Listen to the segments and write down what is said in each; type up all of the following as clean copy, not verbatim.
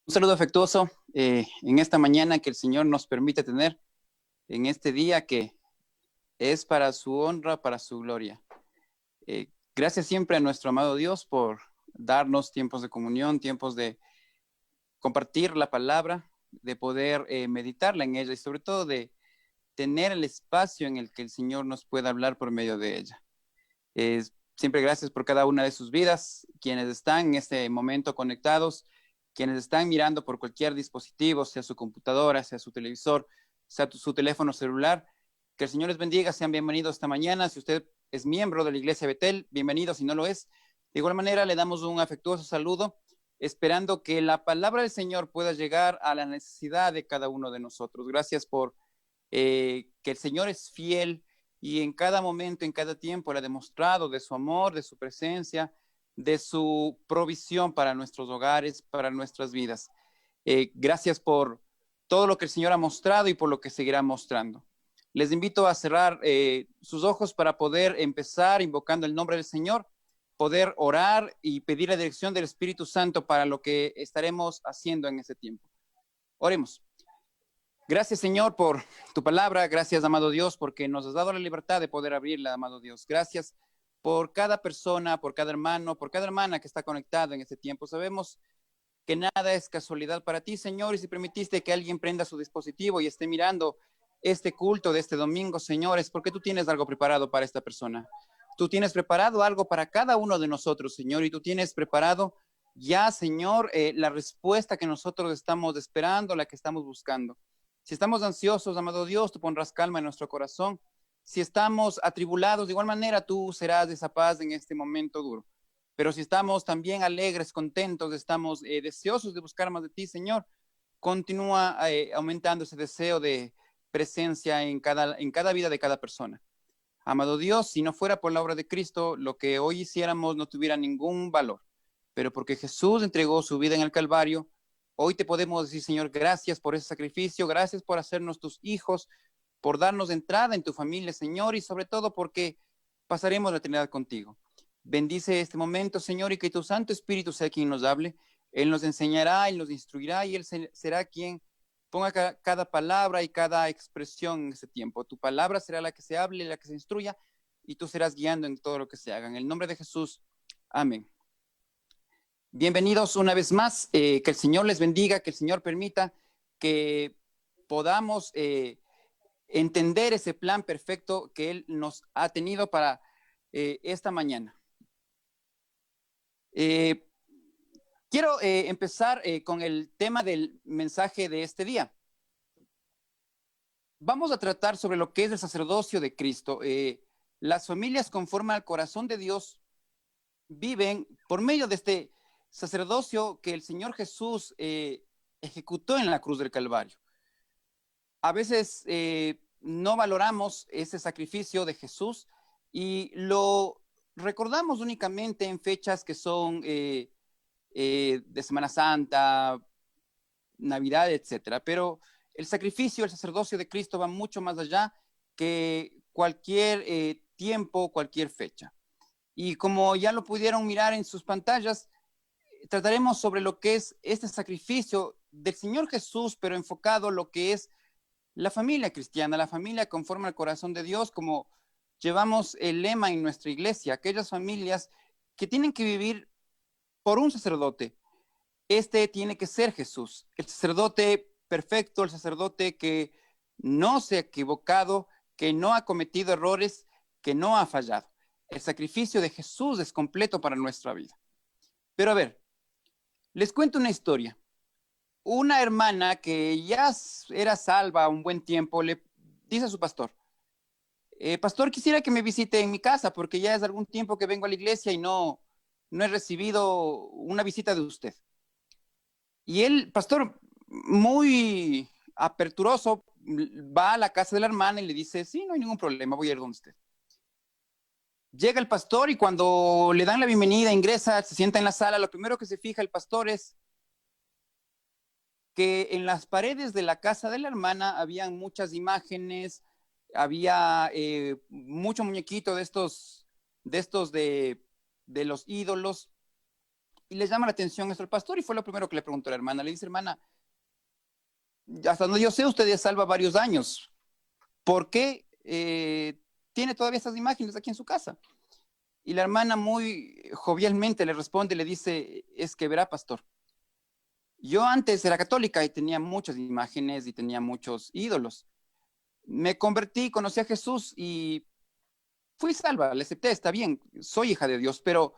Un saludo afectuoso en esta mañana que el Señor nos permite tener, en este día que es para su honra, para su gloria. Gracias siempre a nuestro amado Dios por darnos tiempos de comunión, tiempos de compartir la palabra, de poder meditarla en ella y sobre todo de tener el espacio en el que el Señor nos pueda hablar por medio de ella. Siempre gracias por cada una de sus vidas, quienes están en este momento conectados, quienes están mirando por cualquier dispositivo, sea su computadora, sea su televisor, sea su teléfono celular. Que el Señor les bendiga, sean bienvenidos esta mañana. Si usted es miembro de la Iglesia Betel, bienvenido. Si no lo es, de igual manera le damos un afectuoso saludo, esperando que la palabra del Señor pueda llegar a la necesidad de cada uno de nosotros. Gracias por que el Señor es fiel y en cada momento, en cada tiempo, Él ha demostrado de su amor, de su presencia, de su provisión para nuestros hogares, para nuestras vidas. Gracias por todo lo que el Señor ha mostrado y por lo que seguirá mostrando. Les invito a cerrar sus ojos para poder empezar invocando el nombre del Señor, poder orar y pedir la dirección del Espíritu Santo para lo que estaremos haciendo en ese tiempo. Oremos. Gracias, Señor, por tu palabra. Gracias, amado Dios, porque nos has dado la libertad de poder abrirla, amado Dios. Gracias por cada persona, por cada hermano, por cada hermana que está conectada en este tiempo. Sabemos que nada es casualidad para ti, Señor, y si permitiste que alguien prenda su dispositivo y esté mirando este culto de este domingo, Señor, es porque tú tienes algo preparado para esta persona. Tú tienes preparado algo para cada uno de nosotros, Señor, y tú tienes preparado ya, Señor, la respuesta que nosotros estamos esperando, la que estamos buscando. Si estamos ansiosos, amado Dios, tú pondrás calma en nuestro corazón. Si estamos atribulados, de igual manera tú serás de esa paz en este momento duro. Pero si estamos también alegres, contentos, estamos deseosos de buscar más de ti, Señor, continúa aumentando ese deseo de presencia en cada vida de cada persona. Amado Dios, si no fuera por la obra de Cristo, lo que hoy hiciéramos no tuviera ningún valor. Pero porque Jesús entregó su vida en el Calvario, hoy te podemos decir, Señor, gracias por ese sacrificio, gracias por hacernos tus hijos, por darnos entrada en tu familia, Señor, y sobre todo porque pasaremos la eternidad contigo. Bendice este momento, Señor, y que tu Santo Espíritu sea quien nos hable. Él nos enseñará, Él nos instruirá y Él será quien ponga cada palabra y cada expresión en ese tiempo. Tu palabra será la que se hable, la que se instruya, y tú serás guiando en todo lo que se haga. En el nombre de Jesús, amén. Bienvenidos una vez más, que el Señor les bendiga, que el Señor permita que podamos entender ese plan perfecto que Él nos ha tenido para esta mañana. Eh, quiero empezar con el tema del mensaje de este día. Vamos a tratar sobre lo que es el sacerdocio de Cristo. Las familias conforme al corazón de Dios viven por medio de este sacerdocio que el Señor Jesús ejecutó en la cruz del Calvario. A veces no valoramos ese sacrificio de Jesús y lo recordamos únicamente en fechas que son de Semana Santa, Navidad, etcétera. Pero el sacrificio, el sacerdocio de Cristo va mucho más allá que cualquier tiempo, cualquier fecha. Y como ya lo pudieron mirar en sus pantallas, trataremos sobre lo que es este sacrificio del Señor Jesús, pero enfocado en lo que es la familia cristiana, la familia conforme al corazón de Dios, como llevamos el lema en nuestra iglesia, aquellas familias que tienen que vivir por un sacerdote. Este tiene que ser Jesús, el sacerdote perfecto, el sacerdote que no se ha equivocado, que no ha cometido errores, que no ha fallado. El sacrificio de Jesús es completo para nuestra vida. Pero a ver, les cuento una historia. Una hermana que ya era salva un buen tiempo le dice a su pastor, pastor, quisiera que me visite en mi casa porque ya es algún tiempo que vengo a la iglesia y no he recibido una visita de usted. Y el pastor, muy aperturoso, va a la casa de la hermana y le dice, sí, no hay ningún problema, voy a ir donde usted. Llega el pastor y cuando le dan la bienvenida, ingresa, se sienta en la sala, lo primero que se fija el pastor es que en las paredes de la casa de la hermana habían muchas imágenes, había mucho muñequito de estos de los ídolos, y le llama la atención esto al pastor y fue lo primero que le preguntó a la hermana. Le dice, hermana, hasta donde yo sé, usted ya salva varios años. ¿Por qué tiene todavía estas imágenes aquí en su casa? Y la hermana muy jovialmente le responde, le dice, es que verá, pastor, yo antes era católica y tenía muchas imágenes y tenía muchos ídolos. Me convertí, conocí a Jesús y fui salva, le acepté, está bien, soy hija de Dios, pero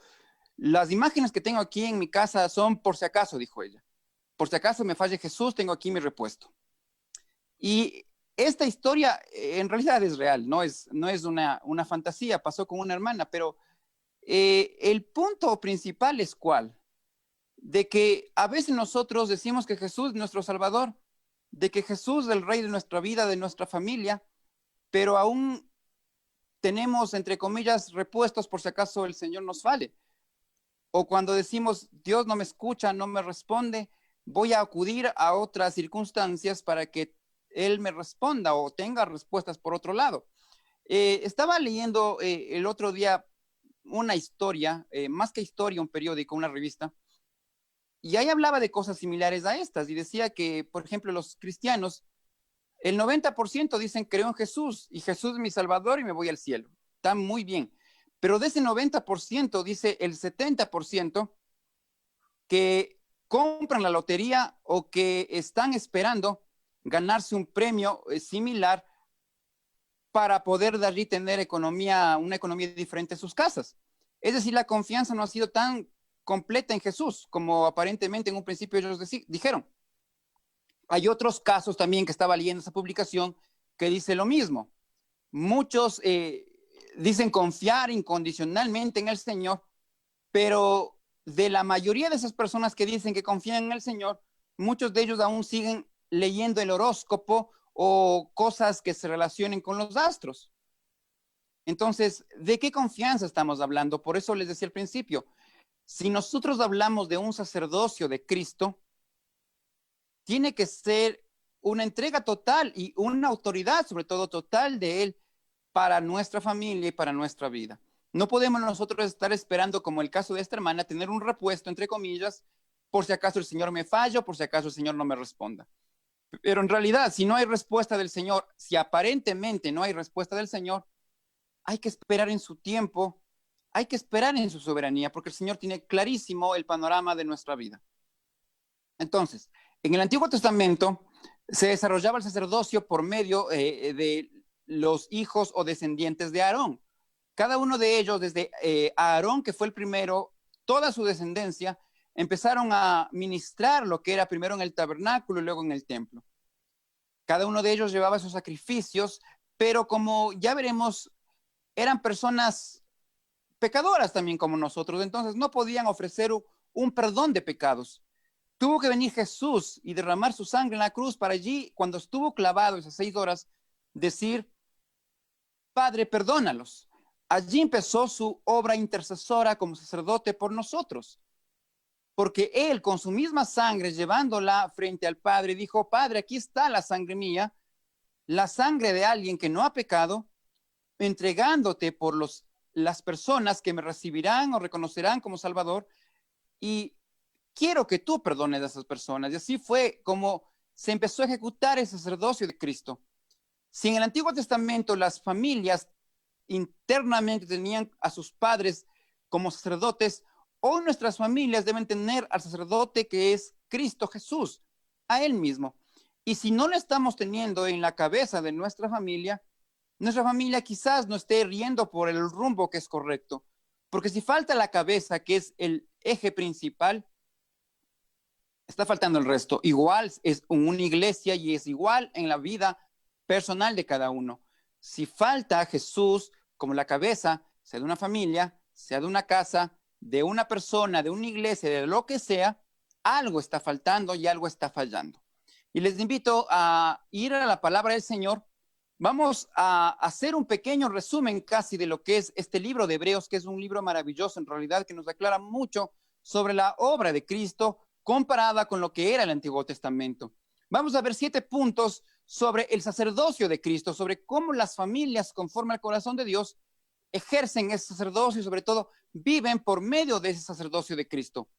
las imágenes que tengo aquí en mi casa son por si acaso, dijo ella. Por si acaso me falle Jesús, tengo aquí mi repuesto. Y esta historia en realidad es real, no es una fantasía, pasó con una hermana, pero el punto principal es cuál, de que a veces nosotros decimos que Jesús es nuestro Salvador, de que Jesús es el Rey de nuestra vida, de nuestra familia, pero aún tenemos, entre comillas, repuestos por si acaso el Señor nos falle. O cuando decimos, Dios no me escucha, no me responde, voy a acudir a otras circunstancias para que Él me responda o tenga respuestas por otro lado. Estaba leyendo el otro día una historia, más que historia, un periódico, una revista, y ahí hablaba de cosas similares a estas y decía que, por ejemplo, los cristianos, el 90% dicen creo en Jesús y Jesús es mi Salvador y me voy al cielo. Está muy bien. Pero de ese 90% dice el 70% que compran la lotería o que están esperando ganarse un premio similar para poder de allí tener una economía diferente en sus casas. Es decir, la confianza no ha sido tan completa en Jesús como aparentemente en un principio ellos dijeron. Hay otros casos también que estaba leyendo esa publicación que dice lo mismo. Muchos dicen confiar incondicionalmente en el Señor, pero de la mayoría de esas personas que dicen que confían en el Señor, muchos de ellos aún siguen leyendo el horóscopo o cosas que se relacionen con los astros. Entonces, ¿de qué confianza estamos hablando? Por eso les decía al principio, si nosotros hablamos de un sacerdocio de Cristo, tiene que ser una entrega total y una autoridad, sobre todo total, de Él para nuestra familia y para nuestra vida. No podemos nosotros estar esperando, como el caso de esta hermana, tener un repuesto, entre comillas, por si acaso el Señor me falla, por si acaso el Señor no me responda. Pero en realidad, si no hay respuesta del Señor, si aparentemente no hay respuesta del Señor, hay que esperar en su tiempo, hay que esperar en su soberanía, porque el Señor tiene clarísimo el panorama de nuestra vida. Entonces, en el Antiguo Testamento se desarrollaba el sacerdocio por medio de los hijos o descendientes de Aarón. Cada uno de ellos, desde Aarón, que fue el primero, toda su descendencia, empezaron a ministrar lo que era primero en el tabernáculo y luego en el templo. Cada uno de ellos llevaba sus sacrificios, pero como ya veremos, eran personas pecadoras también como nosotros, entonces no podían ofrecer un perdón de pecados. Tuvo que venir Jesús y derramar su sangre en la cruz para allí, cuando estuvo clavado esas 6 horas, decir, Padre, perdónalos. Allí empezó su obra intercesora como sacerdote por nosotros, porque él con su misma sangre, llevándola frente al Padre, dijo, Padre, aquí está la sangre mía, la sangre de alguien que no ha pecado, entregándote por las personas que me recibirán o reconocerán como Salvador, y quiero que tú perdones a esas personas. Y así fue como se empezó a ejecutar el sacerdocio de Cristo. Si en el Antiguo Testamento las familias internamente tenían a sus padres como sacerdotes, hoy nuestras familias deben tener al sacerdote que es Cristo Jesús, a Él mismo. Y si no lo estamos teniendo en la cabeza de nuestra familia quizás no esté riendo por el rumbo que es correcto. Porque si falta la cabeza, que es el eje principal, está faltando el resto. Igual es una iglesia y es igual en la vida personal de cada uno. Si falta Jesús como la cabeza, sea de una familia, sea de una casa, de una persona, de una iglesia, de lo que sea, algo está faltando y algo está fallando. Y les invito a ir a la palabra del Señor. Vamos a hacer un pequeño resumen casi de lo que es este libro de Hebreos, que es un libro maravilloso en realidad, que nos aclara mucho sobre la obra de Cristo comparada con lo que era el Antiguo Testamento. Vamos a ver 7 puntos sobre el sacerdocio de Cristo, sobre cómo las familias conforme al corazón de Dios ejercen ese sacerdocio y sobre todo viven por medio de ese sacerdocio de Cristo.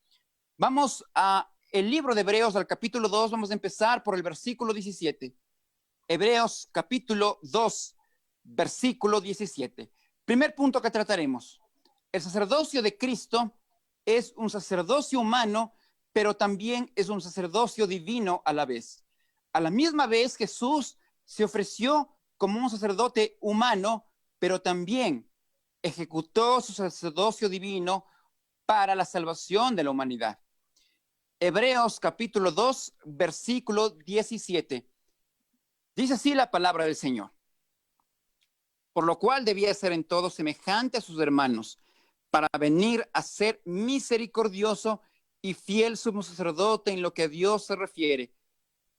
Vamos a el libro de Hebreos, al capítulo 2, vamos a empezar por el versículo 17. Hebreos capítulo 2, versículo 17. Primer punto que trataremos. El sacerdocio de Cristo es un sacerdocio humano, pero también es un sacerdocio divino a la vez. A la misma vez, Jesús se ofreció como un sacerdote humano, pero también ejecutó su sacerdocio divino para la salvación de la humanidad. Hebreos capítulo 2, versículo 17. Dice así la palabra del Señor. Por lo cual debía ser en todo semejante a sus hermanos, para venir a ser misericordioso y fiel sumo sacerdote en lo que a Dios se refiere,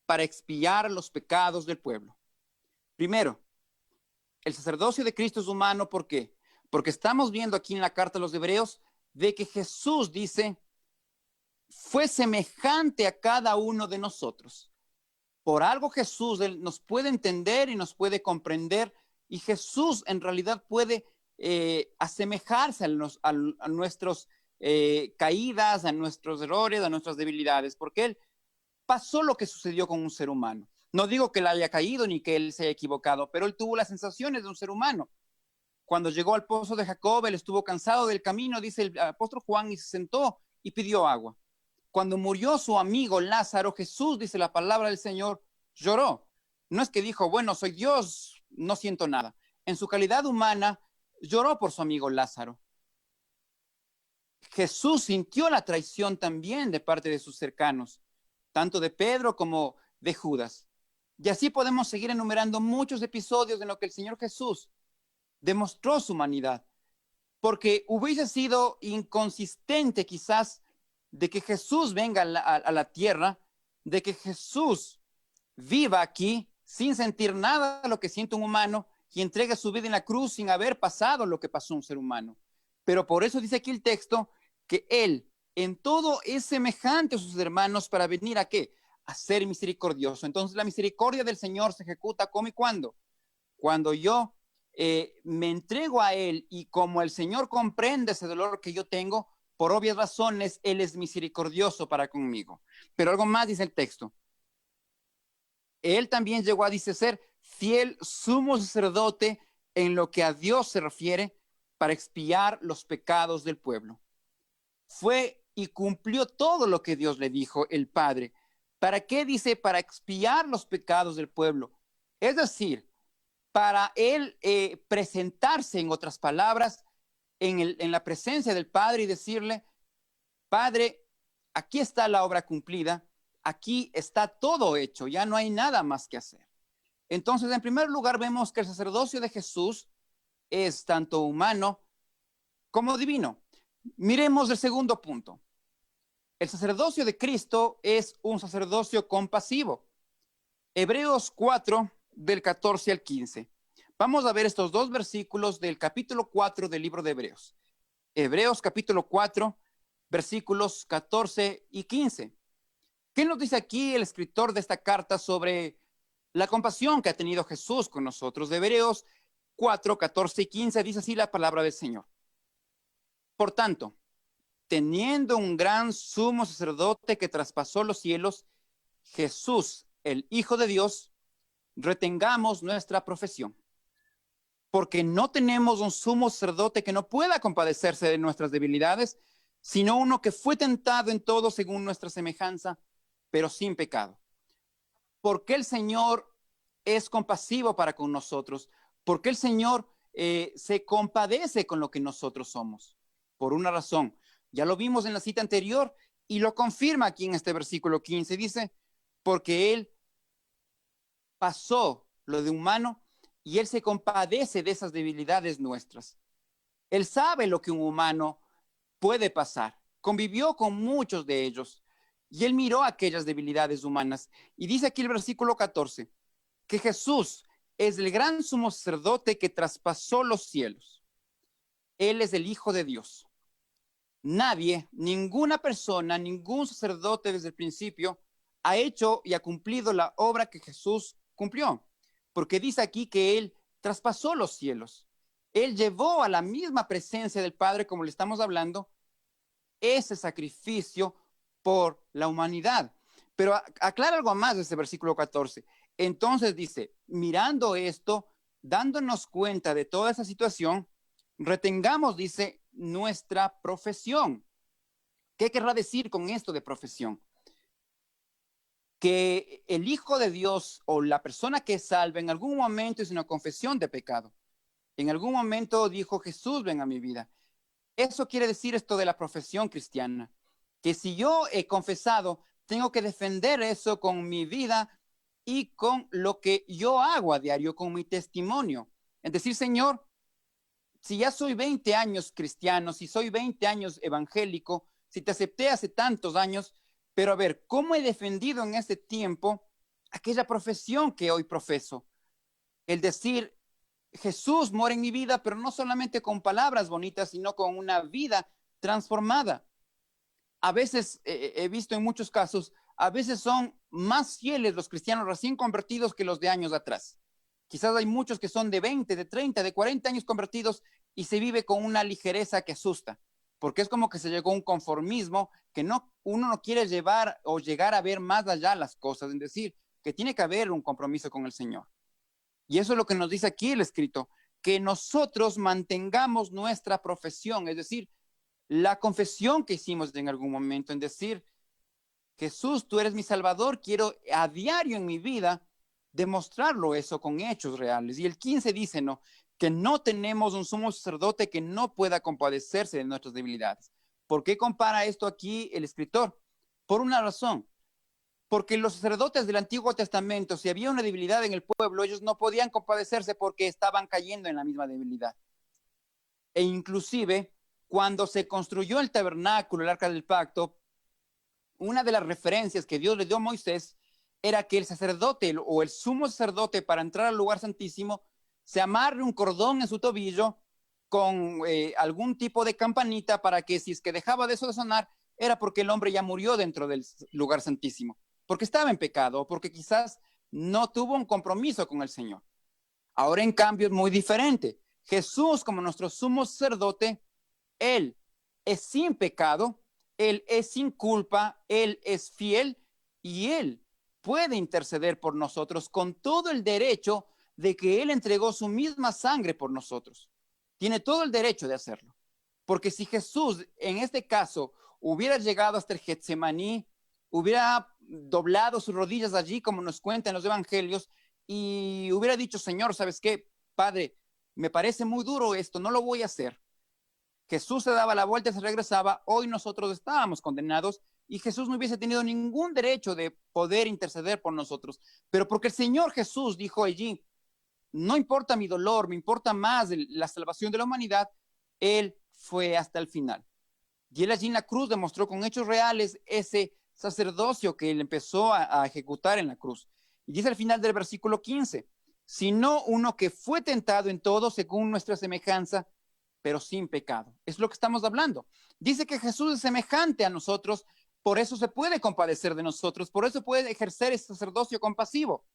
para expiar los pecados del pueblo. Primero, el sacerdocio de Cristo es humano, ¿por qué? Porque estamos viendo aquí en la carta a los Hebreos de que Jesús dice, fue semejante a cada uno de nosotros. Por algo Jesús nos puede entender y nos puede comprender, y Jesús en realidad puede asemejarse a nuestras caídas, a nuestros errores, a nuestras debilidades, porque Él pasó lo que sucedió con un ser humano. No digo que Él haya caído ni que Él se haya equivocado, pero Él tuvo las sensaciones de un ser humano. Cuando llegó al pozo de Jacob, Él estuvo cansado del camino, dice el apóstol Juan, y se sentó y pidió agua. Cuando murió su amigo Lázaro, Jesús, dice la palabra del Señor, lloró. No es que dijo, bueno, soy Dios, no siento nada. En su calidad humana, lloró por su amigo Lázaro. Jesús sintió la traición también de parte de sus cercanos, tanto de Pedro como de Judas. Y así podemos seguir enumerando muchos episodios en los que el Señor Jesús demostró su humanidad, porque hubiese sido inconsistente quizás de que Jesús venga a la tierra, de que Jesús viva aquí sin sentir nada de lo que siente un humano y entregue su vida en la cruz sin haber pasado lo que pasó un ser humano. Pero por eso dice aquí el texto que Él en todo es semejante a sus hermanos para venir a ¿qué? A ser misericordioso. Entonces la misericordia del Señor se ejecuta ¿cómo y cuándo? Cuando yo me entrego a Él y como el Señor comprende ese dolor que yo tengo, por obvias razones, Él es misericordioso para conmigo. Pero algo más dice el texto. Él también llegó a, dice, ser fiel sumo sacerdote en lo que a Dios se refiere para expiar los pecados del pueblo. Fue y cumplió todo lo que Dios le dijo, el Padre. ¿Para qué dice? Para expiar los pecados del pueblo. Es decir, para Él presentarse, en otras palabras, en la presencia del Padre y decirle, Padre, aquí está la obra cumplida, aquí está todo hecho, ya no hay nada más que hacer. Entonces, en primer lugar, vemos que el sacerdocio de Jesús es tanto humano como divino. Miremos el segundo punto. El sacerdocio de Cristo es un sacerdocio compasivo. Hebreos 4, del 14 al 15. Vamos a ver estos dos versículos del capítulo 4 del libro de Hebreos. Hebreos capítulo 4, versículos 14 y 15. ¿Qué nos dice aquí el escritor de esta carta sobre la compasión que ha tenido Jesús con nosotros? De Hebreos 4, 14 y 15 dice así la palabra del Señor. Por tanto, teniendo un gran sumo sacerdote que traspasó los cielos, Jesús, el Hijo de Dios, retengamos nuestra profesión. Porque no tenemos un sumo sacerdote que no pueda compadecerse de nuestras debilidades, sino uno que fue tentado en todo según nuestra semejanza, pero sin pecado. Porque el Señor es compasivo para con nosotros, porque el Señor se compadece con lo que nosotros somos. Por una razón, ya lo vimos en la cita anterior y lo confirma aquí en este versículo 15, dice, porque Él pasó lo de humano y Él se compadece de esas debilidades nuestras. Él sabe lo que un humano puede pasar. Convivió con muchos de ellos y Él miró aquellas debilidades humanas. Y dice aquí el versículo 14, que Jesús es el gran sumo sacerdote que traspasó los cielos. Él es el Hijo de Dios. Nadie, ninguna persona, ningún sacerdote desde el principio ha hecho y ha cumplido la obra que Jesús cumplió, porque dice aquí que Él traspasó los cielos. Él llevó a la misma presencia del Padre, como le estamos hablando, ese sacrificio por la humanidad. Pero aclara algo más de este versículo 14. Entonces dice, mirando esto, dándonos cuenta de toda esa situación, retengamos, dice, nuestra profesión. ¿Qué querrá decir con esto de profesión? Que el Hijo de Dios o la persona que es salva en algún momento es una confesión de pecado. En algún momento dijo, Jesús, ven a mi vida. Eso quiere decir esto de la profesión cristiana, que si yo he confesado, tengo que defender eso con mi vida y con lo que yo hago a diario, con mi testimonio. Es decir, Señor, si ya soy 20 años cristiano, si soy 20 años evangélico, si te acepté hace tantos años, pero a ver, ¿cómo he defendido en ese tiempo aquella profesión que hoy profeso? El decir, Jesús muere en mi vida, pero no solamente con palabras bonitas, sino con una vida transformada. A veces, he visto en muchos casos, a veces son más fieles los cristianos recién convertidos que los de años atrás. Quizás hay muchos que son de 20, de 30, de 40 años convertidos y se vive con una ligereza que asusta, porque es como que se llegó a un conformismo que no, uno no quiere llevar o llegar a ver más allá las cosas, es decir, que tiene que haber un compromiso con el Señor. Y eso es lo que nos dice aquí el escrito, que nosotros mantengamos nuestra profesión, es decir, la confesión que hicimos en algún momento, en decir, Jesús, tú eres mi Salvador, quiero a diario en mi vida demostrarlo eso con hechos reales. Y el 15 dice, ¿no? Que no tenemos un sumo sacerdote que no pueda compadecerse de nuestras debilidades. ¿Por qué compara esto aquí el escritor? Por una razón, porque los sacerdotes del Antiguo Testamento, si había una debilidad en el pueblo, ellos no podían compadecerse porque estaban cayendo en la misma debilidad. E inclusive, cuando se construyó el tabernáculo, el arca del pacto, una de las referencias que Dios le dio a Moisés era que el sacerdote o el sumo sacerdote para entrar al lugar santísimo se amarre un cordón en su tobillo con algún tipo de campanita para que si es que dejaba de eso de sonar, era porque el hombre ya murió dentro del lugar santísimo, porque estaba en pecado, porque quizás no tuvo un compromiso con el Señor. Ahora, en cambio, es muy diferente. Jesús, como nuestro sumo sacerdote, Él es sin pecado, Él es sin culpa, Él es fiel y Él puede interceder por nosotros con todo el derecho de que Él entregó su misma sangre por nosotros. Tiene todo el derecho de hacerlo. Porque si Jesús, en este caso, hubiera llegado hasta el Getsemaní, hubiera doblado sus rodillas allí, como nos cuentan los evangelios, y hubiera dicho, Señor, ¿sabes qué? Padre, me parece muy duro esto, no lo voy a hacer. Jesús se daba la vuelta y se regresaba, hoy nosotros estábamos condenados y Jesús no hubiese tenido ningún derecho de poder interceder por nosotros. Pero porque el Señor Jesús dijo allí, no importa mi dolor, me importa más la salvación de la humanidad, Él fue hasta el final. Y Él allí en la cruz demostró con hechos reales ese sacerdocio que Él empezó a ejecutar en la cruz. Y dice al final del versículo 15, sino uno que fue tentado en todo según nuestra semejanza, pero sin pecado. Es lo que estamos hablando. Dice que Jesús es semejante a nosotros, por eso se puede compadecer de nosotros, por eso puede ejercer ese sacerdocio compasivo.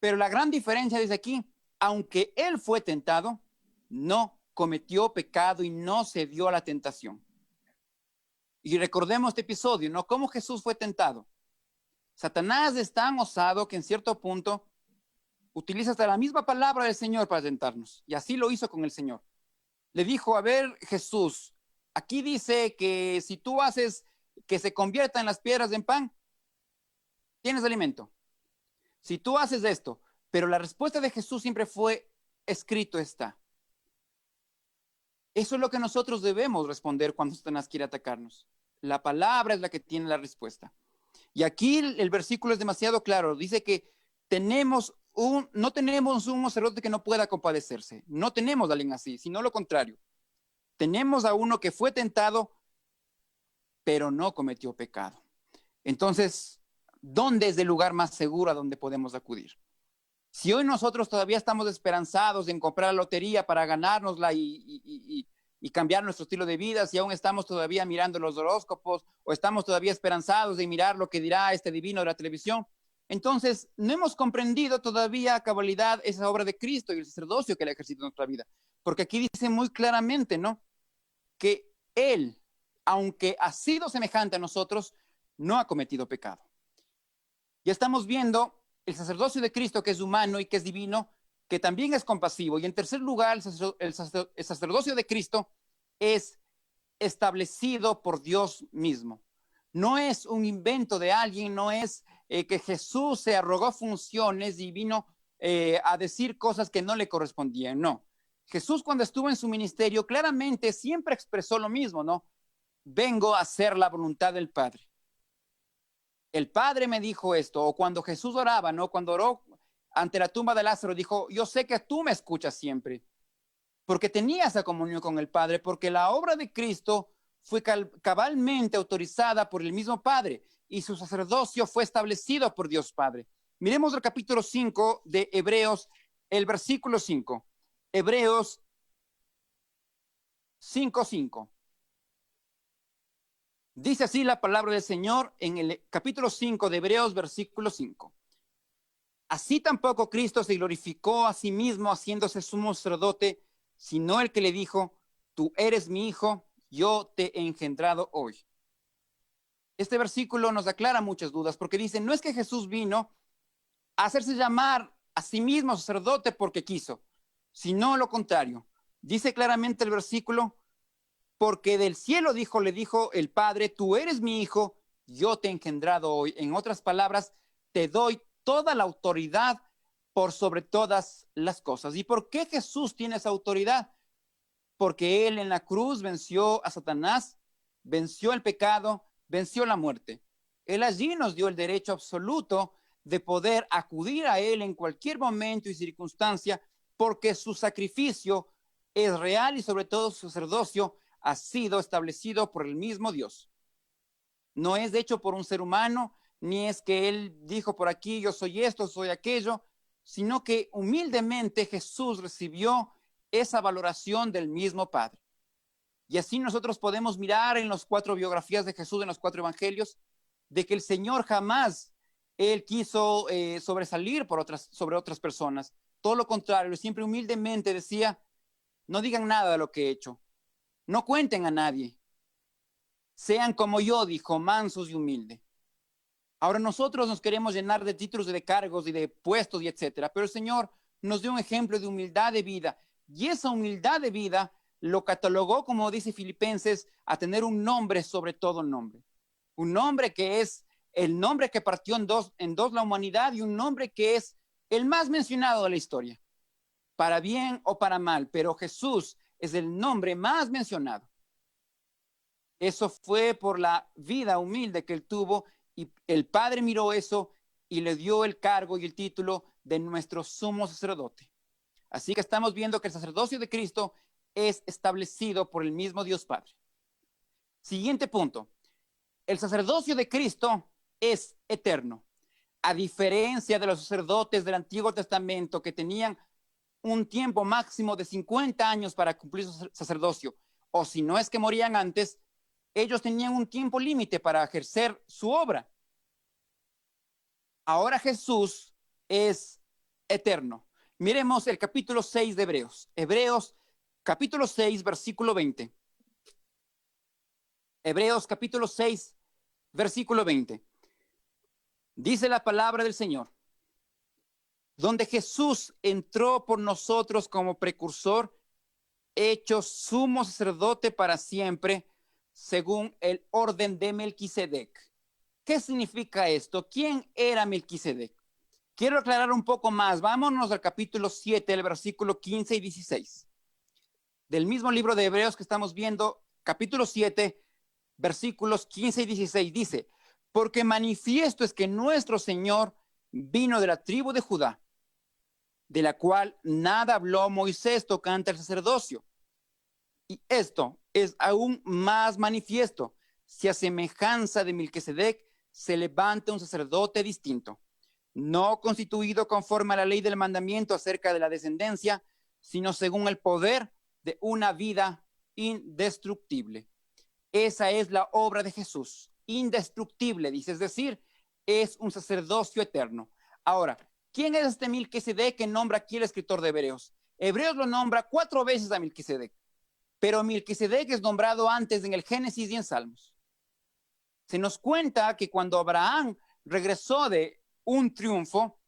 Pero la gran diferencia dice aquí, aunque Él fue tentado, no cometió pecado y no se dio a la tentación. Y recordemos este episodio, ¿no? Cómo Jesús fue tentado. Satanás es tan osado que en cierto punto utiliza hasta la misma palabra del Señor para tentarnos. Y así lo hizo con el Señor. Le dijo, a ver, Jesús, aquí dice que si tú haces que se conviertan las piedras en pan, tienes alimento. Si tú haces esto, pero la respuesta de Jesús siempre fue, escrito está. Eso es lo que nosotros debemos responder cuando Satanás quiere atacarnos. La palabra es la que tiene la respuesta. Y aquí el versículo es demasiado claro. Dice que no tenemos un sacerdote que no pueda compadecerse. No tenemos a alguien así, sino lo contrario. Tenemos a uno que fue tentado, pero no cometió pecado. Entonces, ¿dónde es el lugar más seguro a donde podemos acudir? Si hoy nosotros todavía estamos esperanzados en comprar la lotería para ganárnosla y cambiar nuestro estilo de vida, si aún estamos todavía mirando los horóscopos o estamos todavía esperanzados de mirar lo que dirá este divino de la televisión, entonces no hemos comprendido todavía a cabalidad esa obra de Cristo y el sacerdocio que le ha ejercido en nuestra vida. Porque aquí dice muy claramente, ¿no? Que Él, aunque ha sido semejante a nosotros, no ha cometido pecado. Ya estamos viendo el sacerdocio de Cristo, que es humano y que es divino, que también es compasivo. Y en tercer lugar, el sacerdocio de Cristo es establecido por Dios mismo. No es un invento de alguien, no es que Jesús se arrogó funciones y vino a decir cosas que no le correspondían, no. Jesús, cuando estuvo en su ministerio, claramente siempre expresó lo mismo, ¿no? Vengo a hacer la voluntad del Padre. El Padre me dijo esto, o cuando Jesús oraba, ¿no? Cuando oró ante la tumba de Lázaro, dijo, yo sé que tú me escuchas siempre, porque tenía esa comunión con el Padre, porque la obra de Cristo fue cabalmente autorizada por el mismo Padre y su sacerdocio fue establecido por Dios Padre. Miremos el capítulo 5 de Hebreos, el versículo 5. Hebreos 5:5. Dice así la palabra del Señor en el capítulo 5 de Hebreos, versículo 5. Así tampoco Cristo se glorificó a sí mismo haciéndose sumo sacerdote, sino el que le dijo, tú eres mi hijo, yo te he engendrado hoy. Este versículo nos aclara muchas dudas porque dice, no es que Jesús vino a hacerse llamar a sí mismo sacerdote porque quiso, sino lo contrario. Dice claramente el versículo, porque del cielo le dijo el Padre, tú eres mi hijo, yo te he engendrado hoy. En otras palabras, te doy toda la autoridad por sobre todas las cosas. ¿Y por qué Jesús tiene esa autoridad? Porque Él en la cruz venció a Satanás, venció el pecado, venció la muerte. Él allí nos dio el derecho absoluto de poder acudir a Él en cualquier momento y circunstancia, porque su sacrificio es real y sobre todo su sacerdocio ha sido establecido por el mismo Dios. No es hecho por un ser humano, ni es que Él dijo por aquí, yo soy esto, soy aquello, sino que humildemente Jesús recibió esa valoración del mismo Padre. Y así nosotros podemos mirar en las 4 biografías de Jesús, en los 4 evangelios, de que el Señor jamás Él quiso sobresalir sobre otras personas. Todo lo contrario, siempre humildemente decía, no digan nada de lo que he hecho, no cuenten a nadie, sean como yo, dijo, mansos y humildes. Ahora nosotros nos queremos llenar de títulos y de cargos y de puestos y etcétera, pero el Señor nos dio un ejemplo de humildad de vida y esa humildad de vida lo catalogó, como dice Filipenses, a tener un nombre sobre todo nombre. Un nombre que es el nombre que partió en dos la humanidad y un nombre que es el más mencionado de la historia, para bien o para mal, pero Jesús es el nombre más mencionado. Eso fue por la vida humilde que él tuvo y el Padre miró eso y le dio el cargo y el título de nuestro sumo sacerdote. Así que estamos viendo que el sacerdocio de Cristo es establecido por el mismo Dios Padre. Siguiente punto. El sacerdocio de Cristo es eterno. A diferencia de los sacerdotes del Antiguo Testamento que tenían un tiempo máximo de 50 años para cumplir su sacerdocio, o si no es que morían antes, ellos tenían un tiempo límite para ejercer su obra. Ahora Jesús es eterno. Miremos el capítulo 6 de Hebreos. Hebreos capítulo 6, versículo 20. Hebreos capítulo 6, versículo 20. Dice la palabra del Señor, donde Jesús entró por nosotros como precursor, hecho sumo sacerdote para siempre, según el orden de Melquisedec. ¿Qué significa esto? ¿Quién era Melquisedec? Quiero aclarar un poco más. Vámonos al capítulo 7, el versículo 15 y 16. Del mismo libro de Hebreos que estamos viendo, capítulo 7, versículos 15 y 16, dice, porque manifiesto es que nuestro Señor vino de la tribu de Judá, de la cual nada habló Moisés tocante al sacerdocio. Y esto es aún más manifiesto, si a semejanza de Melquisedec se levanta un sacerdote distinto, no constituido conforme a la ley del mandamiento acerca de la descendencia, sino según el poder de una vida indestructible. Esa es la obra de Jesús, indestructible, dice, es decir, es un sacerdocio eterno. Ahora, ¿quién es este Melquisedec que nombra aquí el escritor de Hebreos? Hebreos lo nombra 4 veces a Melquisedec. pero Melquisedec es nombrado antes en el Génesis y en Salmos. Se nos cuenta que cuando Abraham regresó de un triunfo,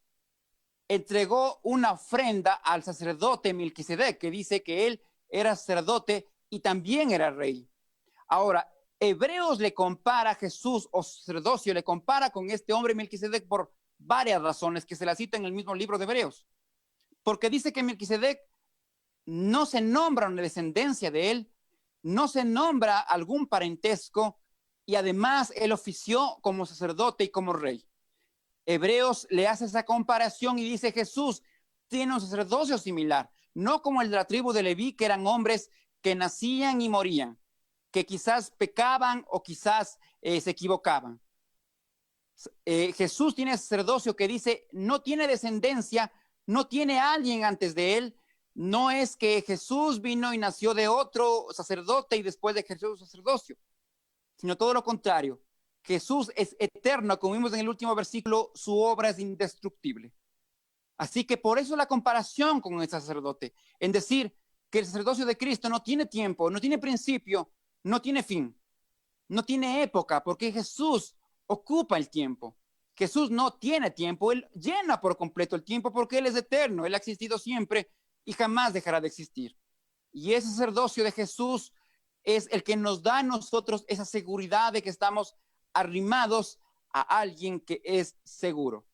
entregó una ofrenda al sacerdote Melquisedec, que dice que él era sacerdote y también era rey. Ahora, Hebreos le compara a Jesús, o sacerdocio, le compara con este hombre Melquisedec por varias razones que se la cita en el mismo libro de Hebreos. Porque dice que Melquisedec no se nombra una descendencia de él, no se nombra algún parentesco, y además él ofició como sacerdote y como rey. Hebreos le hace esa comparación y dice: Jesús tiene un sacerdocio similar, no como el de la tribu de Leví, que eran hombres que nacían y morían, que quizás pecaban o quizás se equivocaban. Jesús tiene sacerdocio que dice no tiene descendencia, no tiene alguien antes de él. No es que Jesús vino y nació de otro sacerdote y después de ejercer su sacerdocio, sino todo lo contrario. Jesús es eterno, como vimos en el último versículo, su obra es indestructible. Así que por eso la comparación con el sacerdote, en decir que el sacerdocio de Cristo no tiene tiempo, no tiene principio, no tiene fin, no tiene época, porque Jesús ocupa el tiempo. Jesús no tiene tiempo, Él llena por completo el tiempo porque Él es eterno, Él ha existido siempre y jamás dejará de existir. Y ese sacerdocio de Jesús es el que nos da a nosotros esa seguridad de que estamos arrimados a alguien que es seguro.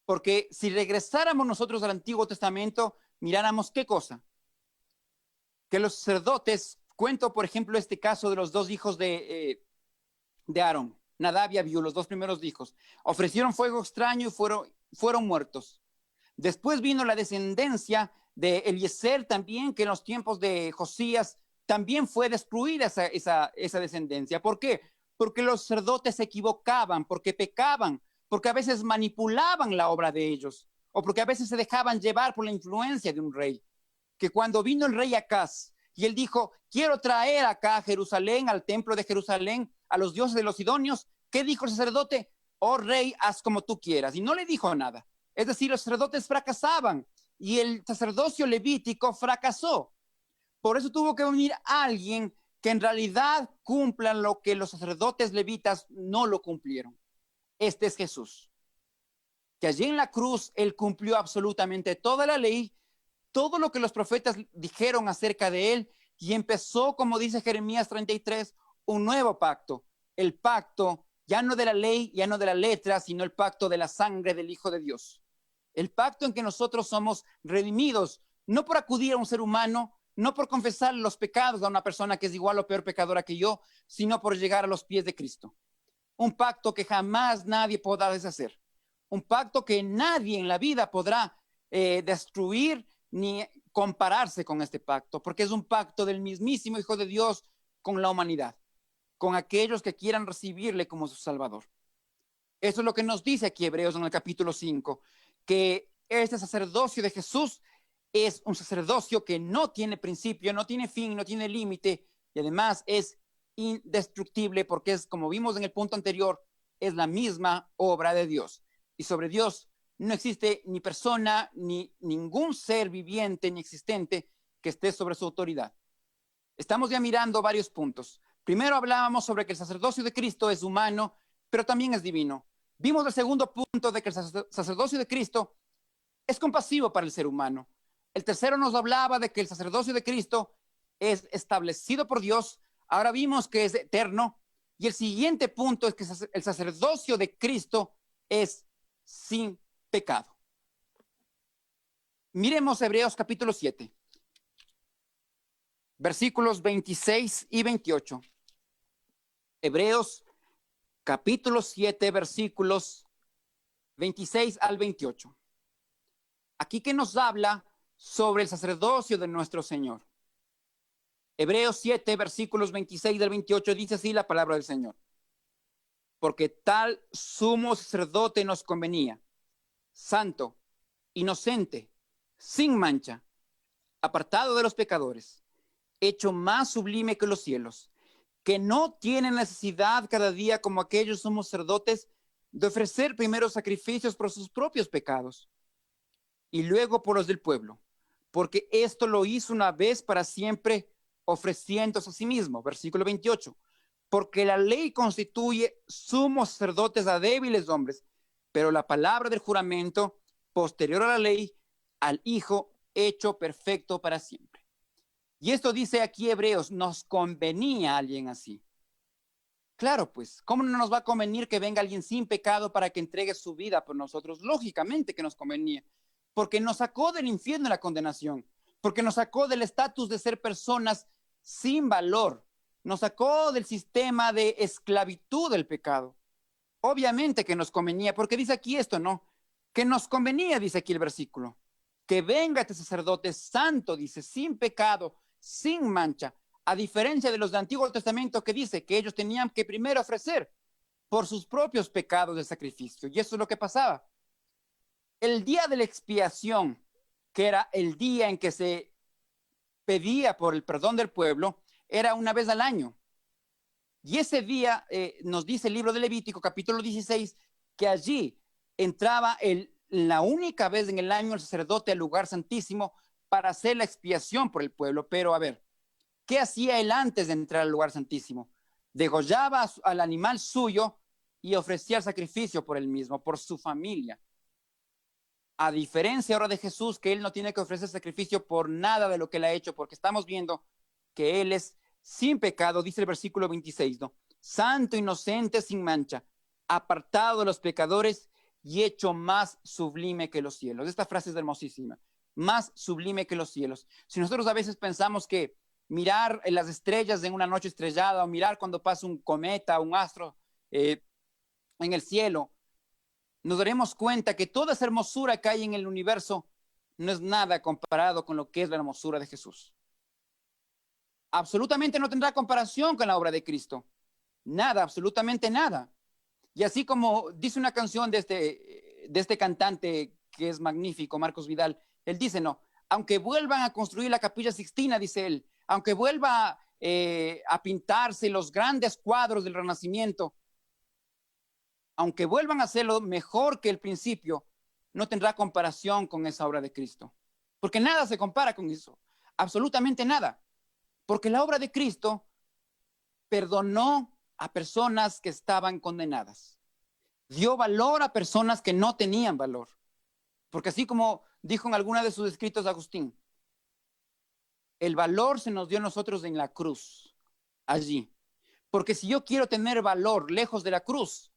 Porque si regresáramos nosotros al Antiguo Testamento, miráramos qué cosa. Que los sacerdotes, cuento por ejemplo este caso de los dos hijos de Aarón, Nadab y Abiú, los dos primeros hijos, ofrecieron fuego extraño y fueron muertos. Después vino la descendencia de Eliezer también, que en los tiempos de Josías también fue destruida esa descendencia. ¿Por qué? Porque los sacerdotes se equivocaban, porque pecaban, porque a veces manipulaban la obra de ellos, o porque a veces se dejaban llevar por la influencia de un rey. Que cuando vino el rey Acaz y él dijo: quiero traer acá a Jerusalén, al templo de Jerusalén, a los dioses de los sidonios, ¿qué dijo el sacerdote? Oh rey, haz como tú quieras. Y no le dijo nada. Es decir, los sacerdotes fracasaban y el sacerdocio levítico fracasó. Por eso tuvo que venir alguien que en realidad cumpla lo que los sacerdotes levitas no lo cumplieron. Este es Jesús, que allí en la cruz él cumplió absolutamente toda la ley, todo lo que los profetas dijeron acerca de él, y empezó, como dice Jeremías 33, un nuevo pacto, el pacto ya no de la ley, ya no de la letra, sino el pacto de la sangre del Hijo de Dios. El pacto en que nosotros somos redimidos, no por acudir a un ser humano, no por confesar los pecados a una persona que es igual o peor pecadora que yo, sino por llegar a los pies de Cristo. Un pacto que jamás nadie podrá deshacer. Un pacto que nadie en la vida podrá destruir ni compararse con este pacto, porque es un pacto del mismísimo Hijo de Dios con la humanidad, con aquellos que quieran recibirle como su Salvador. Eso es lo que nos dice aquí Hebreos en el capítulo 5, que este sacerdocio de Jesús es un sacerdocio que no tiene principio, no tiene fin, no tiene límite, y además es indestructible porque es, como vimos en el punto anterior, es la misma obra de Dios. Y sobre Dios no existe ni persona, ni ningún ser viviente, ni existente que esté sobre su autoridad. Estamos ya mirando varios puntos. Primero hablábamos sobre que el sacerdocio de Cristo es humano, pero también es divino. Vimos el segundo punto de que el sacerdocio de Cristo es compasivo para el ser humano. El tercero nos hablaba de que el sacerdocio de Cristo es establecido por Dios. Ahora vimos que es eterno. Y el siguiente punto es que el sacerdocio de Cristo es sin pecado. Miremos Hebreos capítulo 7, versículos 26 y 28. Hebreos capítulo 7, versículos 26 al 28. Aquí que nos habla sobre el sacerdocio de nuestro Señor. Hebreos 7, versículos 26 al 28 dice así la palabra del Señor. Porque tal sumo sacerdote nos convenía, santo, inocente, sin mancha, apartado de los pecadores, hecho más sublime que los cielos, que no tiene necesidad cada día como aquellos sumos sacerdotes de ofrecer primero sacrificios por sus propios pecados y luego por los del pueblo, porque esto lo hizo una vez para siempre ofreciéndose a sí mismo. Versículo 28. Porque la ley constituye sumos sacerdotes a débiles hombres, pero la palabra del juramento posterior a la ley, al Hijo hecho perfecto para siempre. Y esto dice aquí Hebreos, nos convenía a alguien así. Claro, pues, ¿cómo no nos va a convenir que venga alguien sin pecado para que entregue su vida por nosotros? Lógicamente que nos convenía, porque nos sacó del infierno y la condenación, porque nos sacó del estatus de ser personas sin valor, nos sacó del sistema de esclavitud del pecado. Obviamente que nos convenía, porque dice aquí esto, ¿no? Que nos convenía, dice aquí el versículo, que venga este sacerdote santo, dice, sin pecado, sin mancha, a diferencia de los del Antiguo Testamento que dice que ellos tenían que primero ofrecer por sus propios pecados el sacrificio. Y eso es lo que pasaba. El día de la expiación, que era el día en que se pedía por el perdón del pueblo, era una vez al año. Y ese día nos dice el libro de Levítico, capítulo 16, que allí entraba la única vez en el año el sacerdote al lugar santísimo para hacer la expiación por el pueblo. Pero a ver, ¿qué hacía él antes de entrar al lugar santísimo? Degollaba al animal suyo y ofrecía el sacrificio por él mismo, por su familia. A diferencia ahora de Jesús, que él no tiene que ofrecer sacrificio por nada de lo que él ha hecho, porque estamos viendo que él es sin pecado, dice el versículo 26, ¿no? Santo, inocente, sin mancha, apartado de los pecadores y hecho más sublime que los cielos. Esta frase es hermosísima, más sublime que los cielos. Si nosotros a veces pensamos que mirar las estrellas en una noche estrellada o mirar cuando pasa un cometa, un astro en el cielo, nos daremos cuenta que toda esa hermosura que hay en el universo no es nada comparado con lo que es la hermosura de Jesús. Absolutamente no tendrá comparación con la obra de Cristo. Nada, absolutamente nada. Y así como dice una canción de este cantante que es magnífico, Marcos Vidal, él dice, no, aunque vuelvan a construir la Capilla Sixtina, dice él, aunque vuelva a pintarse los grandes cuadros del Renacimiento, aunque vuelvan a hacerlo mejor que el principio, no tendrá comparación con esa obra de Cristo. Porque nada se compara con eso, absolutamente nada. Porque la obra de Cristo perdonó a personas que estaban condenadas. Dio valor a personas que no tenían valor. Porque así como dijo en alguna de sus escritos Agustín, el valor se nos dio a nosotros en la cruz, allí. Porque si yo quiero tener valor lejos de la cruz,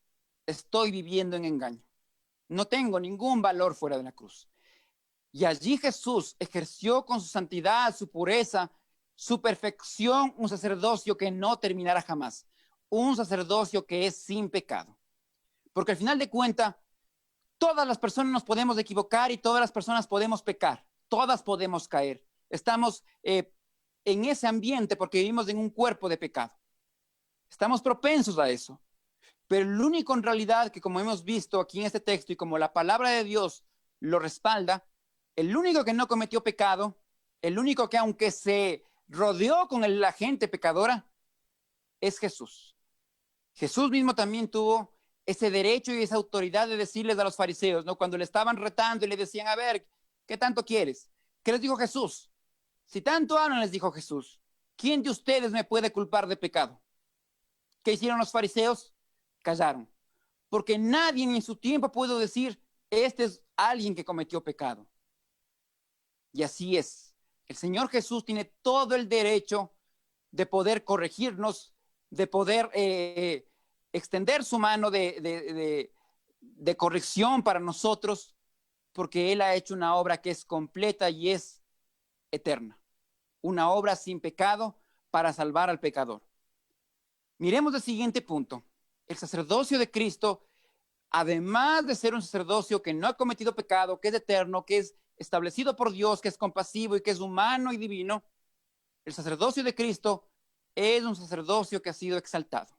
estoy viviendo en engaño. No tengo ningún valor fuera de la cruz. Y allí Jesús ejerció con su santidad, su pureza, su perfección, un sacerdocio que no terminará jamás. Un sacerdocio que es sin pecado. Porque al final de cuentas, todas las personas nos podemos equivocar y todas las personas podemos pecar. Todas podemos caer. Estamos en ese ambiente porque vivimos en un cuerpo de pecado. Estamos propensos a eso. Pero el único en realidad que, como hemos visto aquí en este texto y como la palabra de Dios lo respalda, el único que no cometió pecado, el único que aunque se rodeó con la gente pecadora, es Jesús. Jesús mismo también tuvo ese derecho y esa autoridad de decirles a los fariseos, ¿no? Cuando le estaban retando y le decían, a ver, ¿qué tanto quieres? ¿Qué les dijo Jesús? Si tanto aman, les dijo Jesús, ¿quién de ustedes me puede culpar de pecado? ¿Qué hicieron los fariseos? Callaron. Porque nadie en su tiempo pudo decir, este es alguien que cometió pecado. Y así es. El Señor Jesús tiene todo el derecho de poder corregirnos, de poder extender su mano de corrección para nosotros, porque Él ha hecho una obra que es completa y es eterna. Una obra sin pecado para salvar al pecador. Miremos el siguiente punto. El sacerdocio de Cristo, además de ser un sacerdocio que no ha cometido pecado, que es eterno, que es establecido por Dios, que es compasivo y que es humano y divino, el sacerdocio de Cristo es un sacerdocio que ha sido exaltado.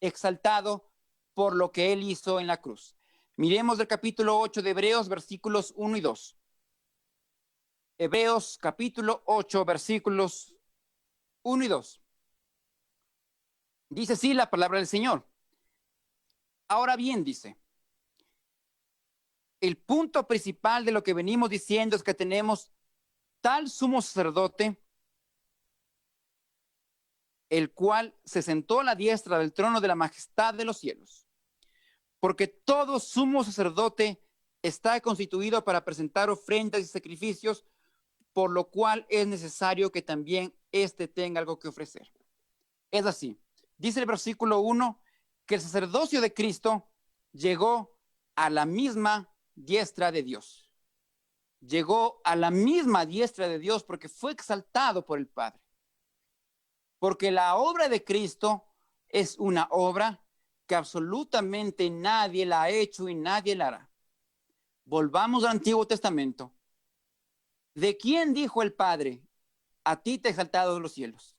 Exaltado por lo que Él hizo en la cruz. Miremos el capítulo 8 de Hebreos, versículos 1 y 2. Hebreos capítulo 8, versículos 1 y 2. Dice así la palabra del Señor. Ahora bien, dice, el punto principal de lo que venimos diciendo es que tenemos tal sumo sacerdote el cual se sentó a la diestra del trono de la majestad de los cielos. Porque todo sumo sacerdote está constituido para presentar ofrendas y sacrificios, por lo cual es necesario que también éste tenga algo que ofrecer. Es así, dice el versículo 1, que el sacerdocio de Cristo llegó a la misma diestra de Dios. Llegó a la misma diestra de Dios porque fue exaltado por el Padre. Porque la obra de Cristo es una obra que absolutamente nadie la ha hecho y nadie la hará. Volvamos al Antiguo Testamento. ¿De quién dijo el Padre? A ti te he exaltado de los cielos.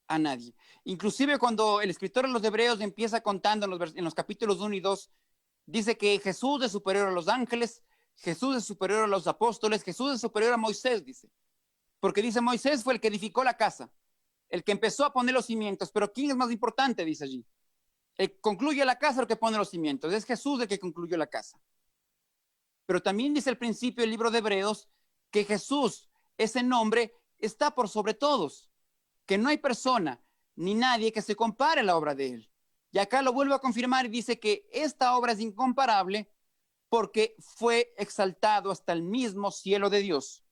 A nadie. Inclusive cuando el escritor de los Hebreos empieza contando en los capítulos 1 y 2, dice que Jesús es superior a los ángeles, Jesús es superior a los apóstoles, Jesús es superior a Moisés, dice. Porque dice, Moisés fue el que edificó la casa, el que empezó a poner los cimientos, pero ¿quién es más importante? Dice allí. El que concluye la casa, el que pone los cimientos. Es Jesús el que concluyó la casa. Pero también dice al principio el libro de Hebreos que Jesús, ese nombre, está por sobre todos, que no hay persona ni nadie que se compare a la obra de él. Y acá lo vuelvo a confirmar y dice que esta obra es incomparable porque fue exaltado hasta el mismo cielo de Dios.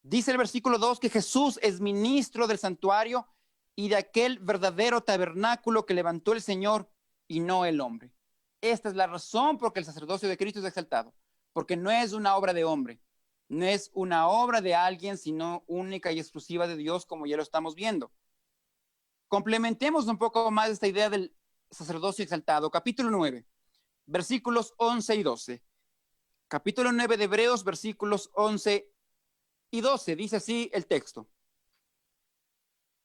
Dice el versículo 2 que Jesús es ministro del santuario y de aquel verdadero tabernáculo que levantó el Señor y no el hombre. Esta es la razón por que el sacerdocio de Cristo es exaltado, porque no es una obra de hombre, no es una obra de alguien, sino única y exclusiva de Dios, como ya lo estamos viendo. Complementemos un poco más esta idea del sacerdocio exaltado. Capítulo 9, versículos 11 y 12. Capítulo 9 de Hebreos, versículos 11 y 12. Dice así el texto.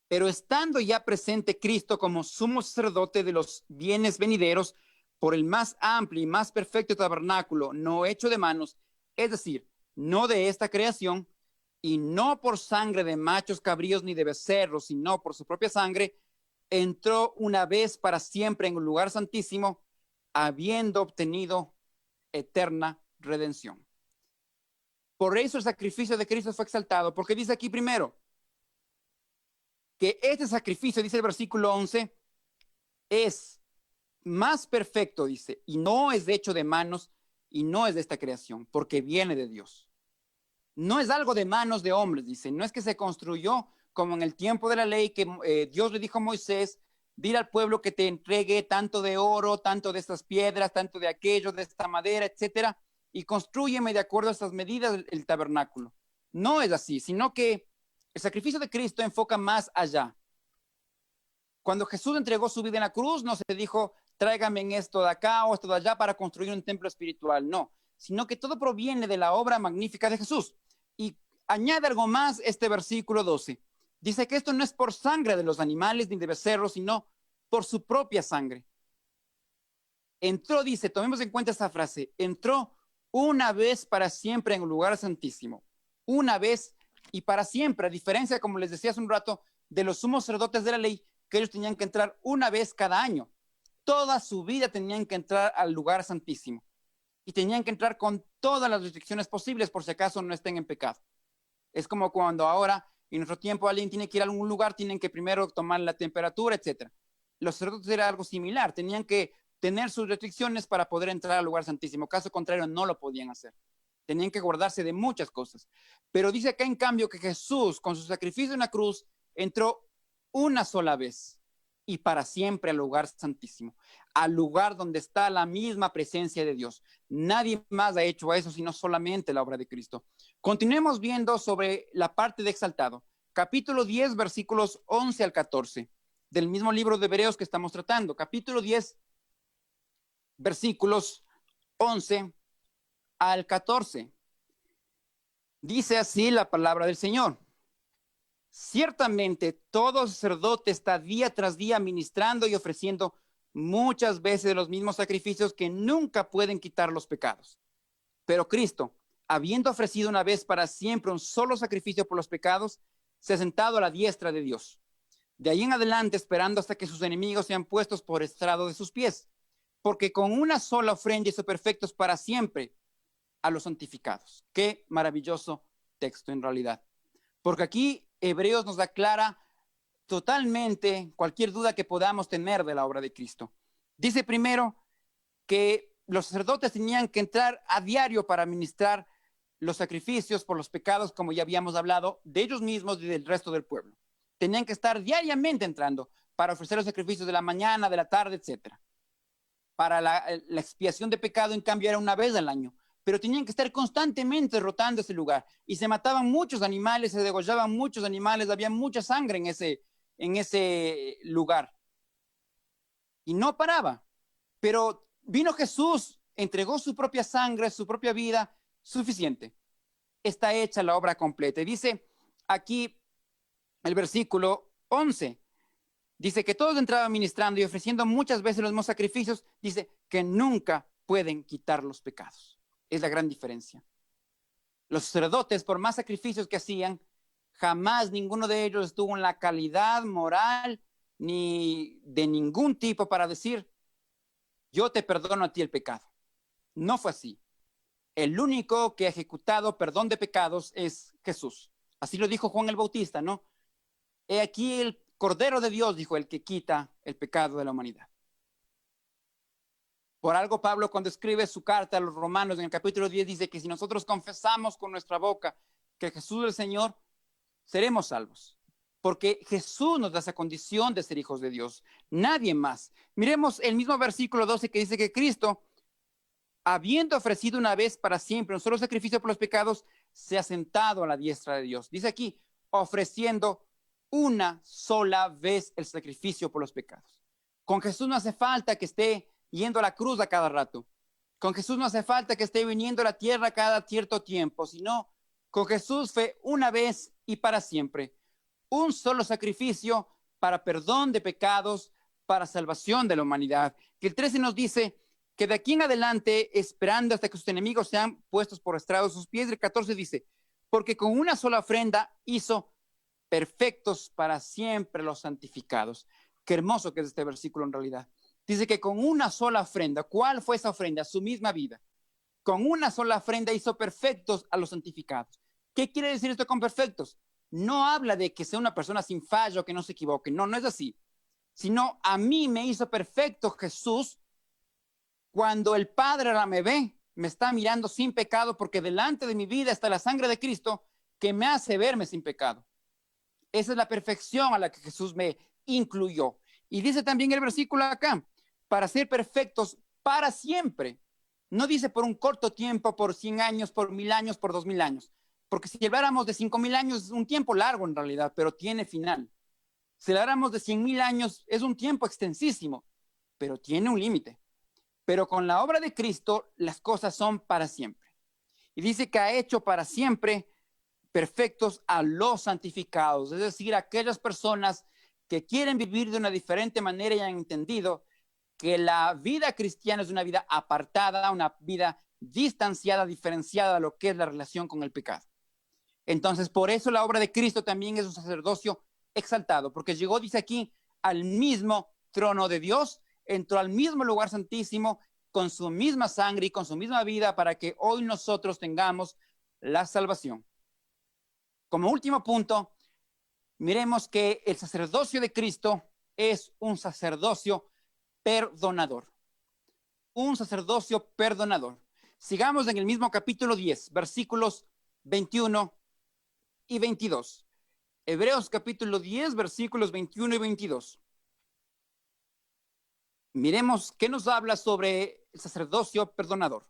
Pero estando ya presente Cristo como sumo sacerdote de los bienes venideros, por el más amplio y más perfecto tabernáculo, no hecho de manos, es decir, no de esta creación, y no por sangre de machos cabríos ni de becerros, sino por su propia sangre, entró una vez para siempre en un lugar santísimo, habiendo obtenido eterna redención. Por eso el sacrificio de Cristo fue exaltado, porque dice aquí primero que este sacrificio, dice el versículo 11, es más perfecto, dice, y no es hecho de manos y no es de esta creación, porque viene de Dios. No es algo de manos de hombres, dice, no es que se construyó como en el tiempo de la ley que Dios le dijo a Moisés, dile al pueblo que te entregue tanto de oro, tanto de estas piedras, tanto de aquello, de esta madera, etcétera, y construyeme de acuerdo a estas medidas el tabernáculo. No es así, sino que el sacrificio de Cristo enfoca más allá. Cuando Jesús entregó su vida en la cruz, no se dijo, tráigame en esto de acá o esto de allá para construir un templo espiritual, no, sino que todo proviene de la obra magnífica de Jesús. Y añade algo más este versículo 12. Dice que esto no es por sangre de los animales ni de becerros, sino por su propia sangre. Entró, dice, tomemos en cuenta esta frase, entró una vez para siempre en un lugar santísimo. Una vez y para siempre, a diferencia, como les decía hace un rato, de los sumos sacerdotes de la ley, que ellos tenían que entrar una vez cada año. Toda su vida tenían que entrar al lugar santísimo. Y tenían que entrar con todas las restricciones posibles por si acaso no estén en pecado. Es como cuando ahora, en nuestro tiempo, alguien tiene que ir a algún lugar, tienen que primero tomar la temperatura, etc. Los sacerdotes era algo similar, tenían que tener sus restricciones para poder entrar al lugar santísimo. Caso contrario, no lo podían hacer. Tenían que guardarse de muchas cosas. Pero dice acá en cambio que Jesús, con su sacrificio en la cruz, entró una sola vez y para siempre al lugar santísimo, al lugar donde está la misma presencia de Dios. Nadie más ha hecho eso, sino solamente la obra de Cristo. Continuemos viendo sobre la parte de exaltado. Capítulo 10, versículos 11 al 14, del mismo libro de Hebreos que estamos tratando. Capítulo 10, versículos 11 al 14. Dice así la palabra del Señor. Ciertamente todo sacerdote está día tras día ministrando y ofreciendo muchas veces los mismos sacrificios que nunca pueden quitar los pecados. Pero Cristo, habiendo ofrecido una vez para siempre un solo sacrificio por los pecados, se ha sentado a la diestra de Dios. De ahí en adelante esperando hasta que sus enemigos sean puestos por estrado de sus pies, porque con una sola ofrenda hizo perfectos para siempre a los santificados. Qué maravilloso texto en realidad. Porque aquí Hebreos nos aclara totalmente cualquier duda que podamos tener de la obra de Cristo. Dice primero que los sacerdotes tenían que entrar a diario para administrar los sacrificios por los pecados, como ya habíamos hablado, de ellos mismos y del resto del pueblo. Tenían que estar diariamente entrando para ofrecer los sacrificios de la mañana, de la tarde, etcétera. Para la expiación de pecado, en cambio, era una vez al año. Pero tenían que estar constantemente rotando ese lugar. Y se mataban muchos animales, se degollaban muchos animales, había mucha sangre en ese lugar. Y no paraba. Pero vino Jesús, entregó su propia sangre, su propia vida, suficiente. Está hecha la obra completa. Y dice aquí el versículo 11, dice que todos entraban ministrando y ofreciendo muchas veces los mismos sacrificios, dice que nunca pueden quitar los pecados. Es la gran diferencia. Los sacerdotes, por más sacrificios que hacían, jamás ninguno de ellos estuvo en la calidad moral ni de ningún tipo para decir, yo te perdono a ti el pecado. No fue así. El único que ha ejecutado perdón de pecados es Jesús. Así lo dijo Juan el Bautista, ¿no? He aquí el Cordero de Dios, dijo, el que quita el pecado de la humanidad. Por algo Pablo, cuando escribe su carta a los romanos en el capítulo 10, dice que si nosotros confesamos con nuestra boca que Jesús es el Señor, seremos salvos. Porque Jesús nos da esa condición de ser hijos de Dios. Nadie más. Miremos el mismo versículo 12 que dice que Cristo, habiendo ofrecido una vez para siempre un solo sacrificio por los pecados, se ha sentado a la diestra de Dios. Dice aquí, ofreciendo una sola vez el sacrificio por los pecados. Con Jesús no hace falta que esté yendo a la cruz a cada rato. Con Jesús no hace falta que esté viniendo a la tierra cada cierto tiempo, sino con Jesús fue una vez y para siempre. Un solo sacrificio para perdón de pecados, para salvación de la humanidad. Que el 13 nos dice que de aquí en adelante, esperando hasta que sus enemigos sean puestos por estrado de sus pies. El 14 dice, porque con una sola ofrenda hizo perfectos para siempre los santificados. Qué hermoso que es este versículo en realidad. Dice que con una sola ofrenda, ¿cuál fue esa ofrenda? Su misma vida. Con una sola ofrenda hizo perfectos a los santificados. ¿Qué quiere decir esto con perfectos? No habla de que sea una persona sin fallo, que no se equivoque. No, no es así. Sino a mí me hizo perfecto Jesús cuando el Padre ahora me ve, me está mirando sin pecado, porque delante de mi vida está la sangre de Cristo que me hace verme sin pecado. Esa es la perfección a la que Jesús me incluyó. Y dice también el versículo acá, para ser perfectos para siempre. No dice por un corto tiempo, por 100 años, por 1000 años, por 2000 años. Porque si habláramos de 5000 años, es un tiempo largo en realidad, pero tiene final. Si habláramos de 100,000 años, es un tiempo extensísimo, pero tiene un límite. Pero con la obra de Cristo, las cosas son para siempre. Y dice que ha hecho para siempre perfectos a los santificados, es decir, aquellas personas que quieren vivir de una diferente manera y han entendido que la vida cristiana es una vida apartada, una vida distanciada, diferenciada de lo que es la relación con el pecado. Entonces, por eso la obra de Cristo también es un sacerdocio exaltado, porque llegó, dice aquí, al mismo trono de Dios, entró al mismo lugar santísimo con su misma sangre y con su misma vida para que hoy nosotros tengamos la salvación. Como último punto, miremos que el sacerdocio de Cristo es un sacerdocio perdonador. Un sacerdocio perdonador. Sigamos en el mismo capítulo 10, versículos 21 y 22. Hebreos capítulo 10, versículos 21 y 22. Miremos qué nos habla sobre el sacerdocio perdonador.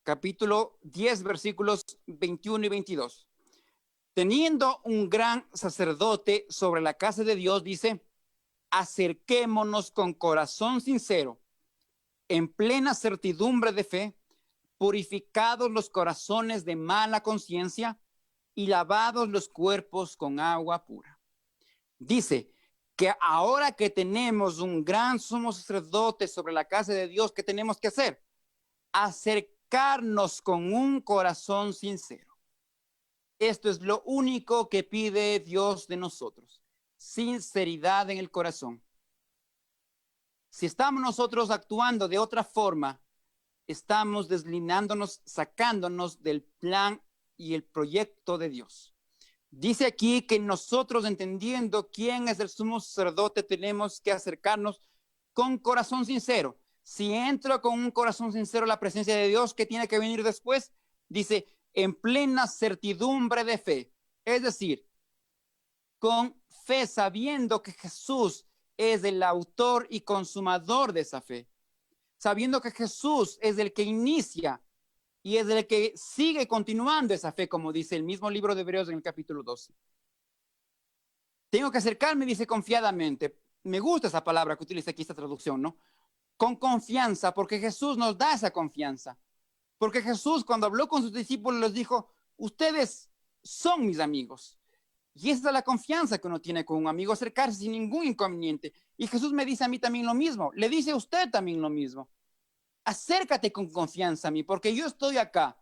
Capítulo 10, versículos 21 y 22. Teniendo un gran sacerdote sobre la casa de Dios, dice, acerquémonos con corazón sincero, en plena certidumbre de fe, purificados los corazones de mala conciencia y lavados los cuerpos con agua pura. Dice que ahora que tenemos un gran sumo sacerdote sobre la casa de Dios, ¿qué tenemos que hacer? Acercarnos con un corazón sincero. Esto es lo único que pide Dios de nosotros, sinceridad en el corazón. Si estamos nosotros actuando de otra forma, estamos deslindándonos, sacándonos del plan y el proyecto de Dios. Dice aquí que nosotros, entendiendo quién es el sumo sacerdote, tenemos que acercarnos con corazón sincero. Si entro con un corazón sincero a la presencia de Dios, ¿qué tiene que venir después? Dice, en plena certidumbre de fe. Es decir, con fe, sabiendo que Jesús es el autor y consumador de esa fe. Sabiendo que Jesús es el que inicia y es el que sigue continuando esa fe, como dice el mismo libro de Hebreos en el capítulo 12. Tengo que acercarme, dice, confiadamente. Me gusta esa palabra que utiliza aquí esta traducción, ¿no? Con confianza, porque Jesús nos da esa confianza. Porque Jesús, cuando habló con sus discípulos, les dijo, ustedes son mis amigos. Y esa es la confianza que uno tiene con un amigo, acercarse sin ningún inconveniente. Y Jesús me dice a mí también lo mismo, le dice a usted también lo mismo. Acércate con confianza a mí, porque yo estoy acá,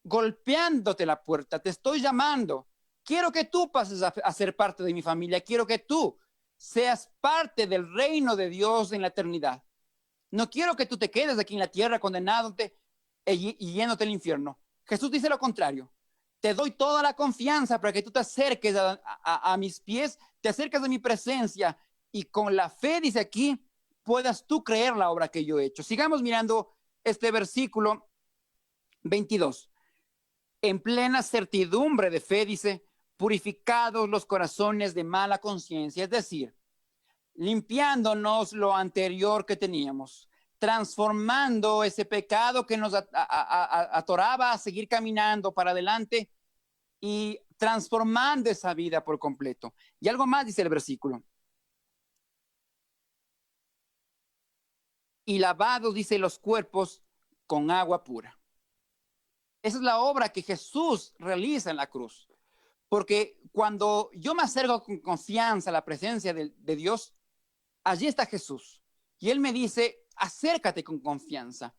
golpeándote la puerta, te estoy llamando. Quiero que tú pases a ser parte de mi familia, quiero que tú seas parte del reino de Dios en la eternidad. No quiero que tú te quedes aquí en la tierra condenándote y yéndote al infierno. Jesús dice lo contrario. Te doy toda la confianza para que tú te acerques a mis pies, te acerques a mi presencia y con la fe, dice aquí, puedas tú creer la obra que yo he hecho. Sigamos mirando este versículo 22. En plena certidumbre de fe, dice, purificados los corazones de mala conciencia, es decir, limpiándonos lo anterior que teníamos, transformando ese pecado que nos atoraba a seguir caminando para adelante y transformando esa vida por completo. Y algo más dice el versículo. Y lavados, dice, los cuerpos con agua pura. Esa es la obra que Jesús realiza en la cruz. Porque cuando yo me acerco con confianza a la presencia de Dios, allí está Jesús. Y Él me dice, acércate con confianza.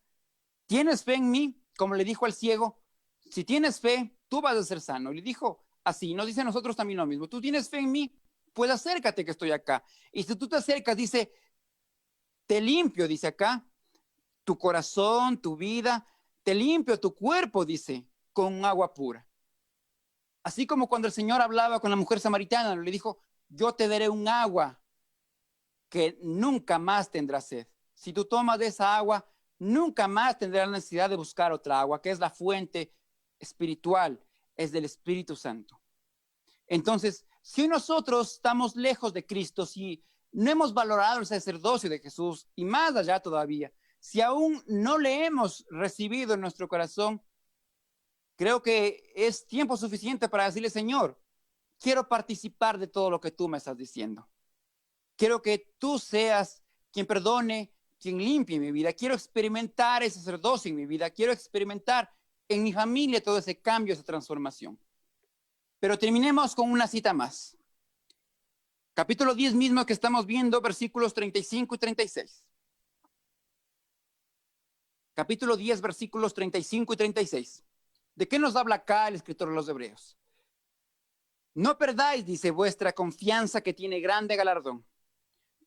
¿Tienes fe en mí? Como le dijo al ciego, si tienes fe, tú vas a ser sano. Y le dijo así, nos dice a nosotros también lo mismo. Tú tienes fe en mí, pues acércate que estoy acá. Y si tú te acercas, dice, te limpio, dice acá, tu corazón, tu vida, te limpio tu cuerpo, dice, con agua pura. Así como cuando el Señor hablaba con la mujer samaritana, le dijo, yo te daré un agua que nunca más tendrás sed. Si tú tomas de esa agua, nunca más tendrás necesidad de buscar otra agua, que es la fuente espiritual, es del Espíritu Santo. Entonces, si nosotros estamos lejos de Cristo, si no hemos valorado el sacerdocio de Jesús y más allá todavía, si aún no le hemos recibido en nuestro corazón, creo que es tiempo suficiente para decirle, Señor, quiero participar de todo lo que tú me estás diciendo. Quiero que tú seas quien perdone, quien limpie mi vida. Quiero experimentar ese sacerdocio en mi vida. Quiero experimentar en mi familia todo ese cambio, esa transformación. Pero terminemos con una cita más. Capítulo 10 mismo que estamos viendo, versículos 35 y 36. Capítulo 10, versículos 35 y 36. ¿De qué nos habla acá el escritor de los Hebreos? No perdáis, dice, vuestra confianza que tiene grande galardón,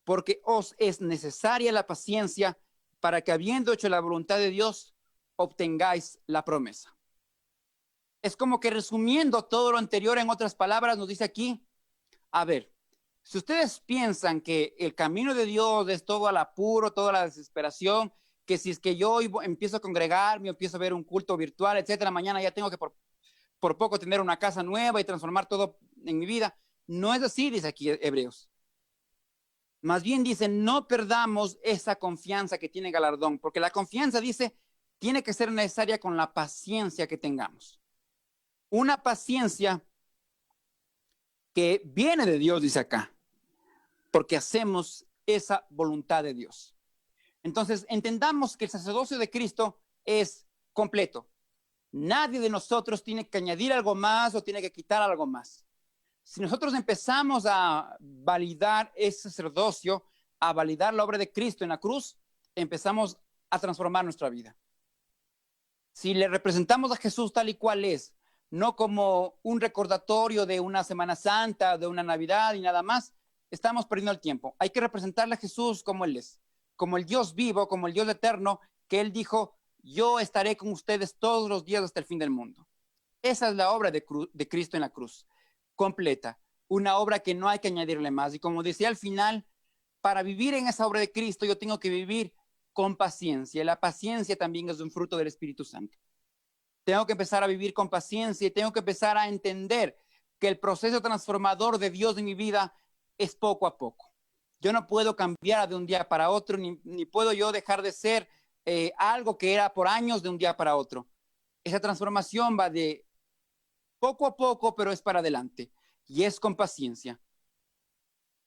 porque os es necesaria la paciencia para que habiendo hecho la voluntad de Dios, obtengáis la promesa. Es como que resumiendo todo lo anterior en otras palabras, nos dice aquí, a ver, si ustedes piensan que el camino de Dios es todo al apuro, toda la desesperación, que si es que yo hoy empiezo a congregarme, empiezo a ver un culto virtual, etcétera, mañana ya tengo que por poco tener una casa nueva y transformar todo en mi vida. No es así, dice aquí Hebreos. Más bien dice, no perdamos esa confianza que tiene galardón, porque la confianza, dice, tiene que ser necesaria con la paciencia que tengamos. Una paciencia que viene de Dios, dice acá, porque hacemos esa voluntad de Dios. Entonces, entendamos que el sacerdocio de Cristo es completo. Nadie de nosotros tiene que añadir algo más o tiene que quitar algo más. Si nosotros empezamos a validar ese sacerdocio, a validar la obra de Cristo en la cruz, empezamos a transformar nuestra vida. Si le representamos a Jesús tal y cual es, no como un recordatorio de una Semana Santa, de una Navidad y nada más, estamos perdiendo el tiempo. Hay que representarle a Jesús como Él es, como el Dios vivo, como el Dios eterno, que Él dijo, yo estaré con ustedes todos los días hasta el fin del mundo. Esa es la obra de Cristo en la cruz. completa, una obra que no hay que añadirle más. Y como decía al final, para vivir en esa obra de Cristo, yo tengo que vivir con paciencia. La paciencia también es un fruto del Espíritu Santo. Tengo que empezar a vivir con paciencia y tengo que empezar a entender que el proceso transformador de Dios en mi vida es poco a poco. Yo no puedo cambiar de un día para otro, ni puedo yo dejar de ser algo que era por años de un día para otro. Esa transformación va de poco a poco, pero es para adelante y es con paciencia.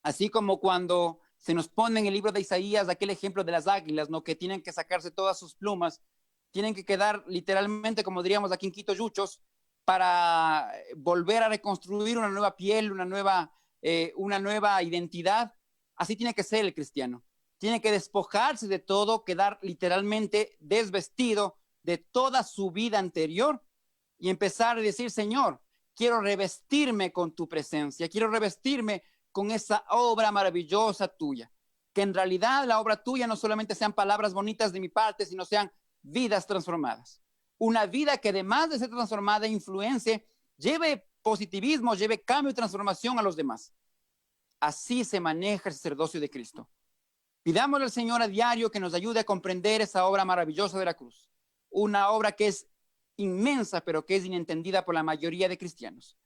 Así como cuando se nos pone en el libro de Isaías aquel ejemplo de las águilas, ¿no? Que tienen que sacarse todas sus plumas, tienen que quedar literalmente, como diríamos aquí en Quito, yuchos, para volver a reconstruir una nueva piel, una nueva identidad. Así tiene que ser el cristiano. Tiene que despojarse de todo, quedar literalmente desvestido de toda su vida anterior y empezar a decir, Señor, quiero revestirme con tu presencia, quiero revestirme con esa obra maravillosa tuya. Que en realidad la obra tuya no solamente sean palabras bonitas de mi parte, sino sean vidas transformadas. Una vida que además de ser transformada, influencie, lleve positivismo, lleve cambio y transformación a los demás. Así se maneja el sacerdocio de Cristo. Pidámosle al Señor a diario que nos ayude a comprender esa obra maravillosa de la cruz. Una obra que es inmensa, pero que es inentendida por la mayoría de cristianos.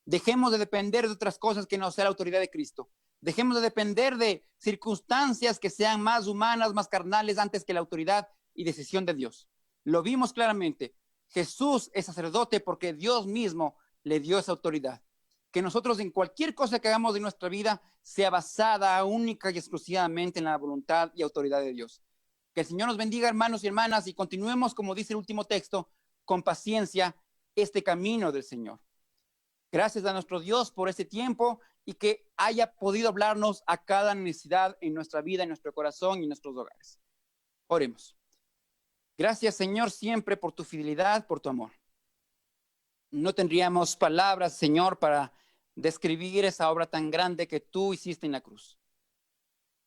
Dejemos de depender de otras cosas que no sea la autoridad de Cristo. Dejemos de depender de circunstancias que sean más humanas, más carnales, antes que la autoridad y decisión de Dios. Lo vimos claramente. Jesús es sacerdote porque Dios mismo le dio esa autoridad. Que nosotros en cualquier cosa que hagamos de nuestra vida sea basada única y exclusivamente en la voluntad y autoridad de Dios. Que el Señor nos bendiga, hermanos y hermanas, y continuemos, como dice el último texto, con paciencia este camino del Señor. Gracias a nuestro Dios por este tiempo y que haya podido hablarnos a cada necesidad en nuestra vida, en nuestro corazón y en nuestros hogares. Oremos. Gracias, Señor, siempre por tu fidelidad, por tu amor. No tendríamos palabras, Señor, para describir esa obra tan grande que tú hiciste en la cruz.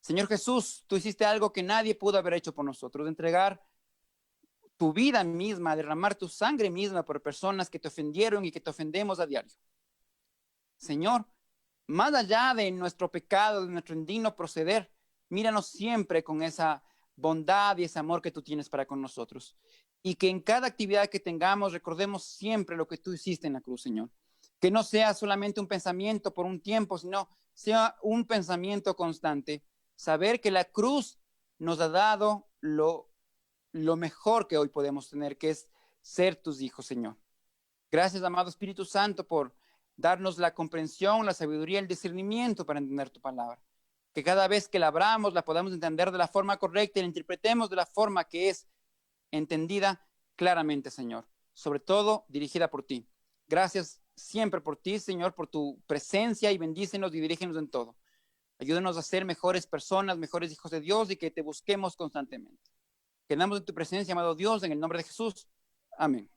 Señor Jesús, tú hiciste algo que nadie pudo haber hecho por nosotros, de entregar tu vida misma, derramar tu sangre misma por personas que te ofendieron y que te ofendemos a diario. Señor, más allá de nuestro pecado, de nuestro indigno proceder, míranos siempre con esa bondad y ese amor que tú tienes para con nosotros. Y que en cada actividad que tengamos recordemos siempre lo que tú hiciste en la cruz, Señor. Que no sea solamente un pensamiento por un tiempo, sino sea un pensamiento constante. Saber que la cruz nos ha dado lo mejor que hoy podemos tener, que es ser tus hijos, Señor. Gracias, amado Espíritu Santo, por darnos la comprensión, la sabiduría, el discernimiento para entender tu palabra. Que cada vez que la abramos, la podamos entender de la forma correcta y la interpretemos de la forma que es entendida claramente, Señor. Sobre todo, dirigida por ti. Gracias siempre por ti, Señor, por tu presencia y bendícenos y dirígenos en todo. Ayúdanos a ser mejores personas, mejores hijos de Dios y que te busquemos constantemente. Quedamos en tu presencia, amado Dios, en el nombre de Jesús. Amén.